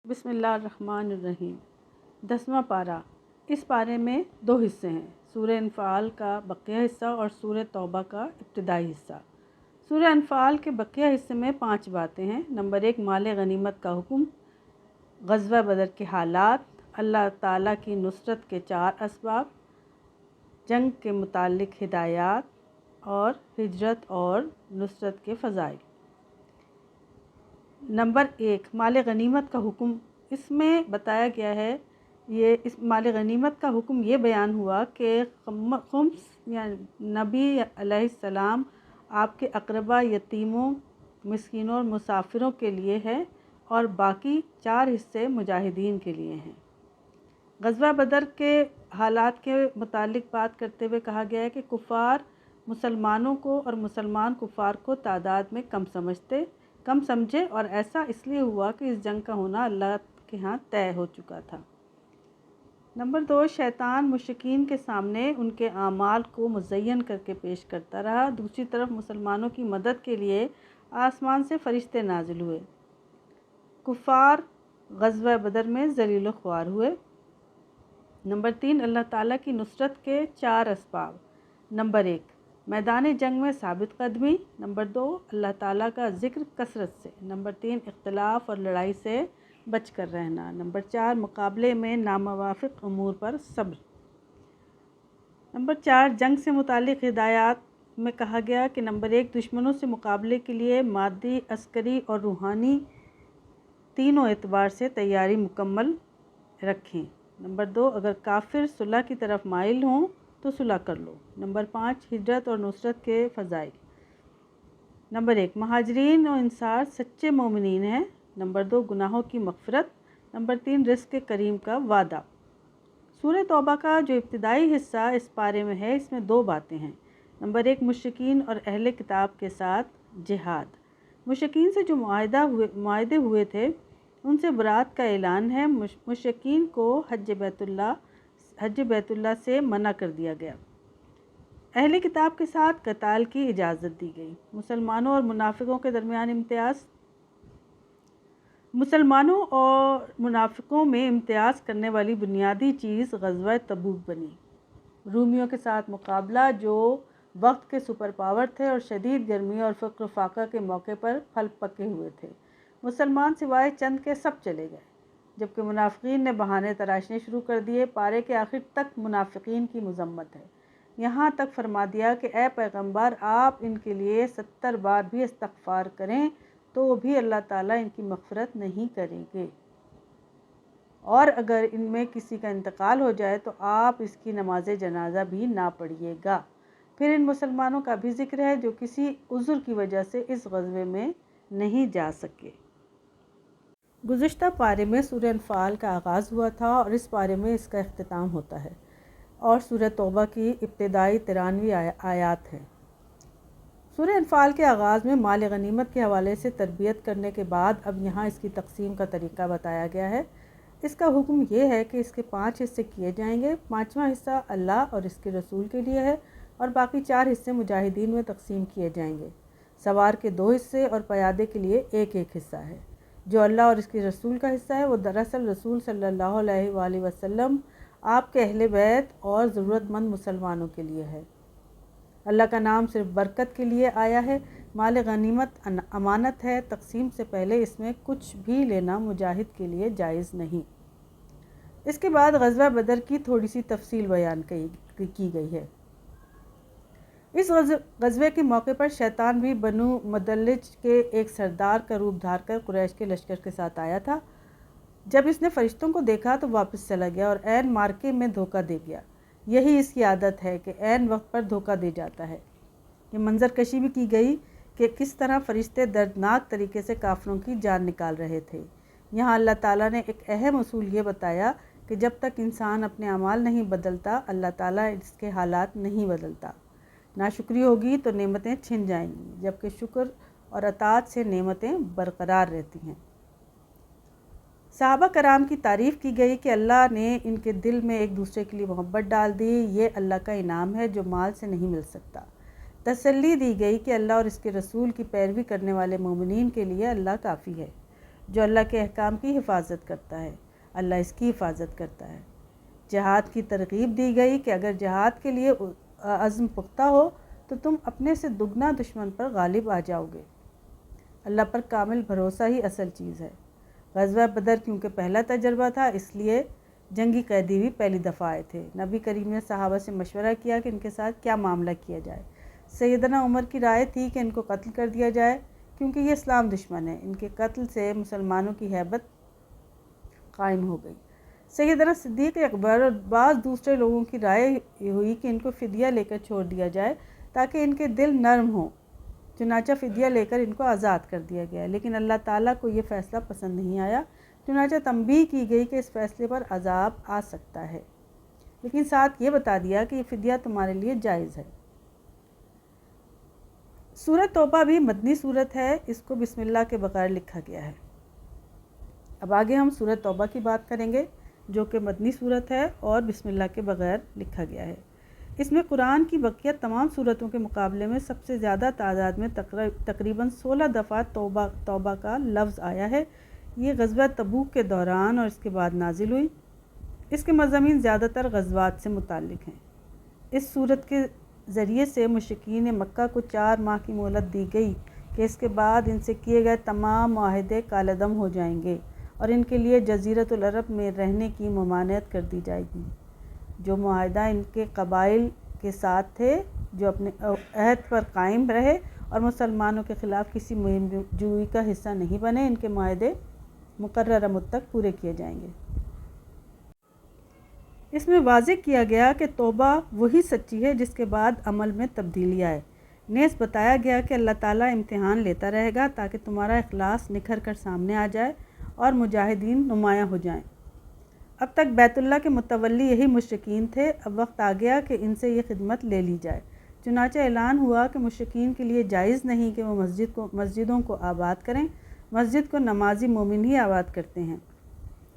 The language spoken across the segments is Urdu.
بسم اللہ الرحمن الرحیم۔ 10واں پارہ۔ اس پارے میں 2 حصے ہیں، سورہ انفال کا بقیہ حصہ اور سورہ توبہ کا ابتدائی حصہ۔ سورہ انفال کے بقیہ حصے میں 5 باتیں ہیں۔ نمبر 1، مال غنیمت کا حکم، غزوہ بدر کے حالات، اللہ تعالیٰ کی نصرت کے 4 اسباب، جنگ کے متعلق ہدایات اور ہجرت اور نصرت کے فضائل۔ نمبر 1، مال غنیمت کا حکم۔ اس میں بتایا گیا ہے، اس مال غنیمت کا حکم یہ بیان ہوا کہ خمس نبی علیہ السلام آپ کے اقربا، یتیموں، مسکینوں اور مسافروں کے لیے ہے اور باقی 4 حصے مجاہدین کے لیے ہیں۔ غزوہ بدر کے حالات کے متعلق بات کرتے ہوئے کہا گیا ہے کہ کفار مسلمانوں کو اور مسلمان کفار کو تعداد میں کم سمجھے، اور ایسا اس لیے ہوا کہ اس جنگ کا ہونا اللہ کے ہاں طے ہو چکا تھا۔ نمبر 2، شیطان مشرکین کے سامنے ان کے اعمال کو مزین کر کے پیش کرتا رہا۔ دوسری طرف مسلمانوں کی مدد کے لیے آسمان سے فرشتے نازل ہوئے۔ کفار غزوہ بدر میں ذلیل و خوار ہوئے۔ نمبر 3، اللہ تعالیٰ کی نصرت کے 4 اسباب۔ نمبر 1، میدان جنگ میں ثابت قدمی۔ نمبر 2، اللہ تعالیٰ کا ذکر کثرت سے۔ نمبر 3، اختلاف اور لڑائی سے بچ کر رہنا۔ نمبر 4، مقابلے میں ناموافق امور پر صبر۔ نمبر 4، جنگ سے متعلق ہدایات میں کہا گیا کہ نمبر 1، دشمنوں سے مقابلے کے لیے مادی، عسکری اور روحانی تینوں اعتبار سے تیاری مکمل رکھیں۔ نمبر 2، اگر کافر صلح کی طرف مائل ہوں تو صلح کر لو۔ نمبر 5، ہجرت اور نصرت کے فضائل۔ نمبر 1، مہاجرین و انصار سچے مومنین ہیں۔ نمبر 2، گناہوں کی مغفرت۔ نمبر 3، رزق کریم کا وعدہ۔ سورہ توبہ کا جو ابتدائی حصہ اس پارے میں ہے، اس میں 2 باتیں ہیں۔ نمبر 1، مشرکین اور اہل کتاب کے ساتھ جہاد۔ مشرکین سے جو معاہدے ہوئے تھے ان سے برات کا اعلان ہے۔ مشرکین کو حج بیت اللہ سے منع کر دیا گیا۔ اہل کتاب کے ساتھ قتال کی اجازت دی گئی۔ مسلمانوں اور منافقوں میں امتیاز کرنے والی بنیادی چیز غزوہ تبوک بنی۔ رومیوں کے ساتھ مقابلہ، جو وقت کے سپر پاور تھے اور شدید گرمی اور فقر و فاقہ کے موقع پر پھل پکے ہوئے تھے، مسلمان سوائے چند کے سب چلے گئے، جبکہ منافقین نے بہانے تراشنے شروع کر دیے۔ پارے کے آخر تک منافقین کی مذمت ہے، یہاں تک فرما دیا کہ اے پیغمبر، آپ ان کے لیے 70 بار بھی استغفار کریں تو بھی اللہ تعالیٰ ان کی مغفرت نہیں کریں گے، اور اگر ان میں کسی کا انتقال ہو جائے تو آپ اس کی نماز جنازہ بھی نہ پڑھیے گا۔ پھر ان مسلمانوں کا بھی ذکر ہے جو کسی عذر کی وجہ سے اس غزوے میں نہیں جا سکے۔ گزشتہ پارے میں سورہ انفال کا آغاز ہوا تھا اور اس پارے میں اس کا اختتام ہوتا ہے، اور سورہ توبہ کی ابتدائی 93 آیات ہیں۔ سورہ انفال کے آغاز میں مال غنیمت کے حوالے سے تربیت کرنے کے بعد اب یہاں اس کی تقسیم کا طریقہ بتایا گیا ہے۔ اس کا حکم یہ ہے کہ اس کے 5 حصے کیے جائیں گے۔ 5واں حصہ اللہ اور اس کے رسول کے لیے ہے اور باقی 4 حصے مجاہدین میں تقسیم کیے جائیں گے۔ سوار کے 2 حصے اور پیادے کے لیے 1 حصہ ہے۔ جو اللہ اور اس کے رسول کا حصہ ہے وہ دراصل رسول صلی اللہ علیہ وآلہ وسلم، آپ کے اہل بیت اور ضرورت مند مسلمانوں کے لیے ہے۔ اللہ کا نام صرف برکت کے لیے آیا ہے۔ مال غنیمت امانت ہے، تقسیم سے پہلے اس میں کچھ بھی لینا مجاہد کے لیے جائز نہیں۔ اس کے بعد غزوہ بدر کی تھوڑی سی تفصیل بیان کی گئی ہے۔ اس غزوے کے موقع پر شیطان بھی بنو مدلج کے ایک سردار کا روپ دھار کر قریش کے لشکر کے ساتھ آیا تھا۔ جب اس نے فرشتوں کو دیکھا تو واپس چلا گیا اور عین مارکے میں دھوکہ دے گیا۔ یہی اس کی عادت ہے کہ عین وقت پر دھوکہ دے جاتا ہے۔ یہ منظر کشی بھی کی گئی کہ کس طرح فرشتے دردناک طریقے سے کافروں کی جان نکال رہے تھے۔ یہاں اللہ تعالیٰ نے ایک اہم اصول یہ بتایا کہ جب تک انسان اپنے اعمال نہیں بدلتا، اللہ تعالیٰ اس کے حالات نہیں بدلتا۔ ناشکری ہوگی تو نعمتیں چھن جائیں گی، جبکہ شکر اور اطاعت سے نعمتیں برقرار رہتی ہیں۔ صحابہ کرام کی تعریف کی گئی کہ اللہ نے ان کے دل میں ایک دوسرے کے لیے محبت ڈال دی، یہ اللہ کا انعام ہے جو مال سے نہیں مل سکتا۔ تسلی دی گئی کہ اللہ اور اس کے رسول کی پیروی کرنے والے مومنین کے لیے اللہ کافی ہے۔ جو اللہ کے احکام کی حفاظت کرتا ہے اللہ اس کی حفاظت کرتا ہے۔ جہاد کی ترغیب دی گئی کہ اگر جہاد کے لیے عزم پختہ ہو تو تم اپنے سے دگنا دشمن پر غالب آ جاؤ گے۔ اللہ پر کامل بھروسہ ہی اصل چیز ہے۔ غزوہ بدر کیونکہ پہلا تجربہ تھا اس لیے جنگی قیدی بھی پہلی دفعہ آئے تھے۔ نبی کریم نے صحابہ سے مشورہ کیا کہ ان کے ساتھ کیا معاملہ کیا جائے۔ سیدنا عمر کی رائے تھی کہ ان کو قتل کر دیا جائے کیونکہ یہ اسلام دشمن ہے۔ ان کے قتل سے مسلمانوں کی ہیبت قائم ہو گئی۔ سیدنا صدیق اکبر اور بعض دوسرے لوگوں کی رائے ہوئی کہ ان کو فدیہ لے کر چھوڑ دیا جائے تاکہ ان کے دل نرم ہوں۔ چنانچہ فدیہ لے کر ان کو آزاد کر دیا گیا، لیکن اللہ تعالیٰ کو یہ فیصلہ پسند نہیں آیا۔ چنانچہ تنبیہ کی گئی کہ اس فیصلے پر عذاب آ سکتا ہے، لیکن ساتھ یہ بتا دیا کہ یہ فدیہ تمہارے لیے جائز ہے۔ سورۃ توبہ بھی مدنی سورت ہے، اس کو بسم اللہ کے بغیر لکھا گیا ہے۔ اب آگے ہم سورۃ توبہ کی بات کریں گے جو کہ مدنی سورت ہے اور بسم اللہ کے بغیر لکھا گیا ہے۔ اس میں قرآن کی بقیہ تمام سورتوں کے مقابلے میں سب سے زیادہ تعداد میں تقریباً 16 دفعہ توبہ کا لفظ آیا ہے۔ یہ غزوہ تبوک کے دوران اور اس کے بعد نازل ہوئی۔ اس کے مضامین زیادہ تر غزوات سے متعلق ہیں۔ اس سورت کے ذریعے سے مشرکین مکہ کو 4 ماہ کی مہلت دی گئی کہ اس کے بعد ان سے کیے گئے تمام معاہدے کالعدم ہو جائیں گے اور ان کے لیے جزیرۃ العرب میں رہنے کی ممانعت کر دی جائے گی۔ جو معاہدہ ان کے قبائل کے ساتھ تھے جو اپنے عہد پر قائم رہے اور مسلمانوں کے خلاف کسی مہم جوئی کا حصہ نہیں بنے، ان کے معاہدے مقررہ مدت تک پورے کیے جائیں گے۔ اس میں واضح کیا گیا کہ توبہ وہی سچی ہے جس کے بعد عمل میں تبدیلی آئے۔ نیز بتایا گیا کہ اللہ تعالیٰ امتحان لیتا رہے گا تاکہ تمہارا اخلاص نکھر کر سامنے آ جائے اور مجاہدین نمایاں ہو جائیں۔ اب تک بیت اللہ کے متولی یہی مشرکین تھے، اب وقت آ گیا کہ ان سے یہ خدمت لے لی جائے۔ چنانچہ اعلان ہوا کہ مشرکین کے لیے جائز نہیں کہ وہ مسجدوں کو آباد کریں، مسجد کو نمازی مومن ہی آباد کرتے ہیں۔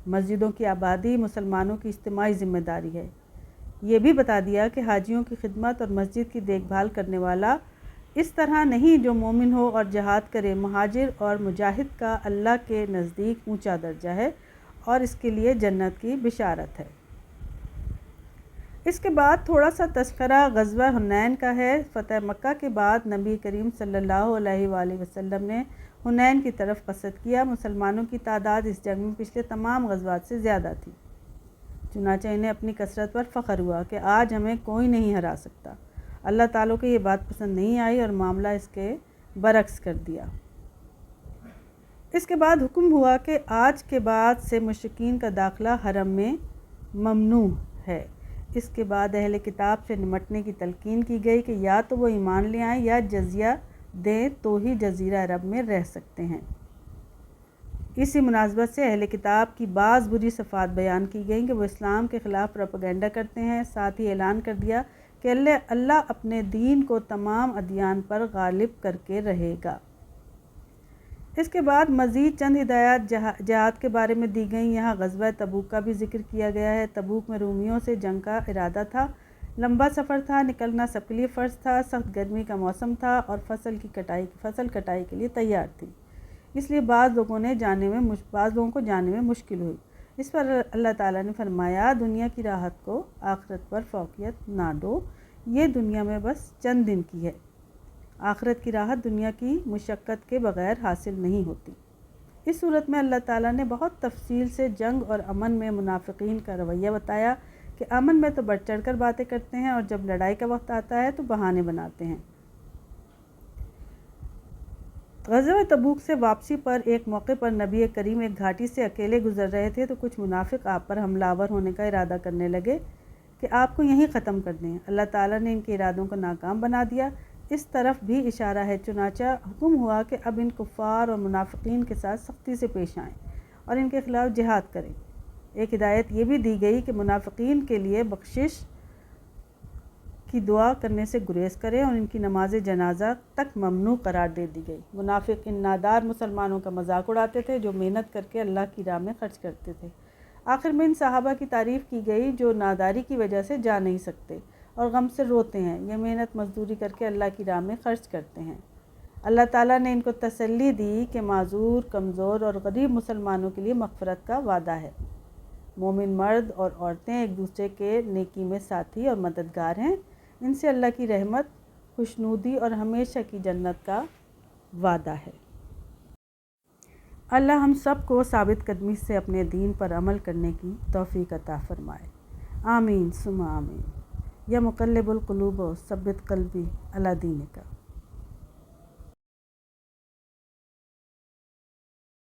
مسجدوں کی آبادی مسلمانوں کی اجتماعی ذمہ داری ہے۔ یہ بھی بتا دیا کہ حاجیوں کی خدمت اور مسجد کی دیکھ بھال کرنے والا اس طرح نہیں جو مومن ہو اور جہاد کرے۔ مہاجر اور مجاہد کا اللہ کے نزدیک اونچا درجہ ہے اور اس کے لیے جنت کی بشارت ہے۔ اس کے بعد تھوڑا سا تذکرہ غزوہ حنین کا ہے۔ فتح مکہ کے بعد نبی کریم صلی اللہ علیہ وآلہ وسلم نے حنین کی طرف قصد کیا۔ مسلمانوں کی تعداد اس جنگ میں پچھلے تمام غزوات سے زیادہ تھی، چنانچہ انہیں اپنی کثرت پر فخر ہوا کہ آج ہمیں کوئی نہیں ہرا سکتا۔ اللہ تعالیٰ کو یہ بات پسند نہیں آئی اور معاملہ اس کے برعکس کر دیا۔ اس کے بعد حکم ہوا کہ آج کے بعد سے مشرکین کا داخلہ حرم میں ممنوع ہے۔ اس کے بعد اہل کتاب سے نمٹنے کی تلقین کی گئی کہ یا تو وہ ایمان لے آئیں یا جزیہ دیں تو ہی جزیرہ عرب میں رہ سکتے ہیں۔ اسی مناسبت سے اہل کتاب کی بعض بری صفات بیان کی گئیں کہ وہ اسلام کے خلاف پروپیگنڈا کرتے ہیں۔ ساتھ ہی اعلان کر دیا کہ اللہ اپنے دین کو تمام ادیان پر غالب کر کے رہے گا۔ اس کے بعد مزید چند ہدایات جہاد کے بارے میں دی گئیں۔ یہاں غزوہ تبوک کا بھی ذکر کیا گیا ہے۔ تبوک میں رومیوں سے جنگ کا ارادہ تھا، لمبا سفر تھا، نکلنا سب کے لیے فرض تھا، سخت گرمی کا موسم تھا اور فصل کٹائی کے لیے تیار تھی، اس لیے بعض لوگوں کو جانے میں مشکل ہوئی۔ اس پر اللہ تعالیٰ نے فرمایا دنیا کی راحت کو آخرت پر فوقیت نہ دو، یہ دنیا میں بس چند دن کی ہے، آخرت کی راحت دنیا کی مشقت کے بغیر حاصل نہیں ہوتی۔ اس صورت میں اللہ تعالیٰ نے بہت تفصیل سے جنگ اور امن میں منافقین کا رویہ بتایا کہ امن میں تو بڑھ چڑھ کر باتیں کرتے ہیں اور جب لڑائی کا وقت آتا ہے تو بہانے بناتے ہیں۔ غزوہ تبوک سے واپسی پر ایک موقع پر نبی کریم ایک گھاٹی سے اکیلے گزر رہے تھے تو کچھ منافق آپ پر حملہ آور ہونے کا ارادہ کرنے لگے کہ آپ کو یہیں ختم کر دیں۔ اللہ تعالیٰ نے ان کے ارادوں کو ناکام بنا دیا۔ اس طرف بھی اشارہ ہے، چنانچہ حکم ہوا کہ اب ان کفار اور منافقین کے ساتھ سختی سے پیش آئیں اور ان کے خلاف جہاد کریں۔ ایک ہدایت یہ بھی دی گئی کہ منافقین کے لیے بخشش کی دعا کرنے سے گریز کریں اور ان کی نماز جنازہ تک ممنوع قرار دے دی گئی۔ منافق ان نادار مسلمانوں کا مذاق اڑاتے تھے جو محنت کر کے اللہ کی راہ میں خرچ کرتے تھے۔ آخر میں ان صحابہ کی تعریف کی گئی جو ناداری کی وجہ سے جا نہیں سکتے اور غم سے روتے ہیں، یہ محنت مزدوری کر کے اللہ کی راہ میں خرچ کرتے ہیں۔ اللہ تعالیٰ نے ان کو تسلی دی کہ معذور، کمزور اور غریب مسلمانوں کے لیے مغفرت کا وعدہ ہے۔ مومن مرد اور عورتیں ایک دوسرے کے نیکی میں ساتھی اور مددگار ہیں۔ ان سے اللہ کی رحمت، خوشنودی اور ہمیشہ کی جنت کا وعدہ ہے۔ اللہ ہم سب کو ثابت قدمی سے اپنے دین پر عمل کرنے کی توفیق عطا فرمائے۔ آمین ثم آمین۔ یا مقلب القلوب ثبت قلبی علی دینک۔